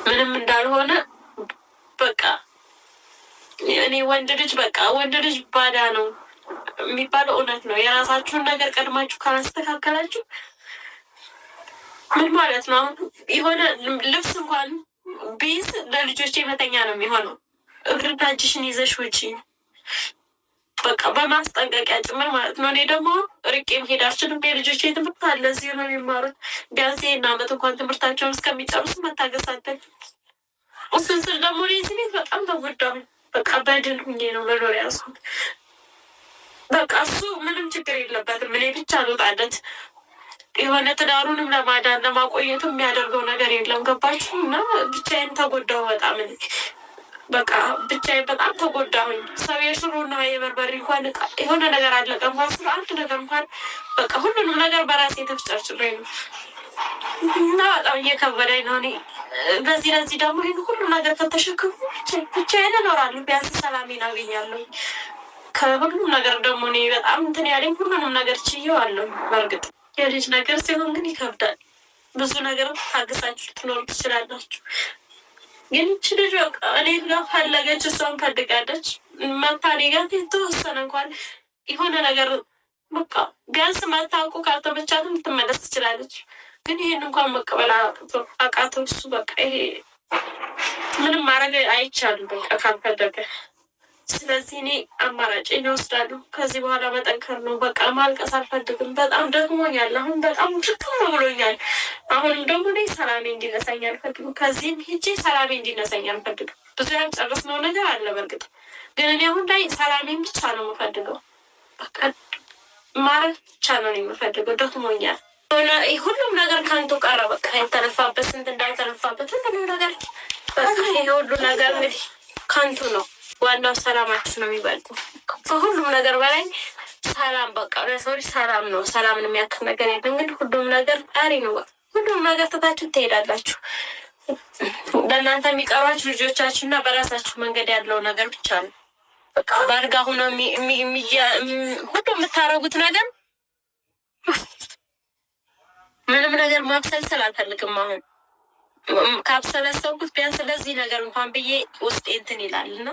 ምንም እንዳልሆነ በቃ እኔ ወንድ ልጅ ባዳ ነው የሚባለው እውነት ነው። የራሳችሁን ነገር ቀድማችሁ ካላስተካከላችሁ ምን ማለት ነው? አሁን የሆነ ልብስ እንኳን ቢይዝ ለልጆቼ መተኛ ነው የሚሆነው። እግርና እጅሽን ይዘሽ ውጪ በቃ በማስጠንቀቂያ ጭምር ማለት ነው። እኔ ደግሞ ርቄ መሄድ አልችልም። የልጆቼ ትምህርት አለ፣ እዚህ ነው የሚማሩት። ቢያንስ ይሄን ዓመት እንኳን ትምህርታቸውን እስከሚጨርሱ መታገስ አለብን። እሱን ስል ደግሞ እዚህ ቤት በጣም ተጎዳሁ። በቃ በድል ሁኜ ነው መኖር ያዝኩት። በቃ እሱ ምንም ችግር የለበትም። እኔ ብቻ ልውጣለት የሆነ ትዳሩንም ለማዳን ለማቆየቱ የሚያደርገው ነገር የለም። ገባችሁ? እና ብቻዬን ተጎዳሁ በጣም በቃ ብቻዬን በጣም ተጎዳሁኝ። ሰው የሽሮና የበርበሬ እንኳን የሆነ ነገር አለቀ እንኳን ስለ አንድ ነገር እንኳን በቃ ሁሉንም ነገር በራሴ ተፍጨርጭሬ ነው እና በጣም እየከበደኝ ነው። እኔ ለዚህ ደግሞ ይህን ሁሉ ነገር ከተሸከሙ ብቻዬን እኖራለሁ። ቢያንስ ሰላሜን አገኛለሁ። ከሁሉም ነገር ደግሞ እኔ በጣም እንትን ያለኝ ሁሉንም ነገር ችዬዋለሁ። በእርግጥ የልጅ ነገር ሲሆን ግን ይከብዳል። ብዙ ነገር ታግሳችሁ ልትኖሩ ትችላላችሁ። ግን ይቺ ልጅ በቃ እኔ ጋር ፈለገች፣ እሷን ፈልጋለች መታ እኔ ጋር የተወሰነ እንኳን የሆነ ነገር በቃ ቢያንስ መታውቁ ካልተመቻትም ልትመለስ ትችላለች። ግን ይሄን እንኳን መቀበል አቃተው እሱ። በቃ ይሄ ምንም ማድረግ አይቻልም በቃ ካልፈለገ። ስለዚህ እኔ አማራጭ እወስዳለሁ። ከዚህ በኋላ መጠንከር ነው በቃ። ማልቀስ አልፈልግም። በጣም ደክሞኛል። አሁን በጣም ችግር ብሎኛል። አሁንም ደግሞ እኔ ሰላሜ እንዲነሳኝ አልፈልግም። ከዚህም ሄጄ ሰላሜ እንዲነሳኝ አልፈልግም። ብዙ ያልጨረስነው ነገር አለ በእርግጥ፣ ግን እኔ አሁን ላይ ሰላሜን ብቻ ነው የምፈልገው። በቃ ማረፍ ብቻ ነው የምፈልገው። ደክሞኛል። ሁሉም ነገር ከአንቱ ቀረ። በቃ የተለፋበት ስንት እንዳልተለፋበት ሁሉም ነገር በቃ ይሄ ሁሉ ነገር እንግዲህ ከአንቱ ነው። ዋናው ሰላማችሁ ነው የሚበልጠው ከሁሉም ነገር በላይ ሰላም። በቃ ለሰው ልጅ ሰላም ነው። ሰላምን የሚያክል ነገር የለም። ግን ሁሉም ነገር ቀሪ ነው። ሁሉም ነገር ትታችሁ ትሄዳላችሁ። ለእናንተ የሚቀሯችሁ ልጆቻችሁ እና በራሳችሁ መንገድ ያለው ነገር ብቻ ነው። በቃ ባርጋ ሆኖ ሁሉ የምታረጉት ነገር ምንም ነገር ማብሰልሰል አልፈልግም። አሁን ካብሰለሰልኩት ቢያንስ ለዚህ ነገር እንኳን ብዬ ውስጤ እንትን ይላል እና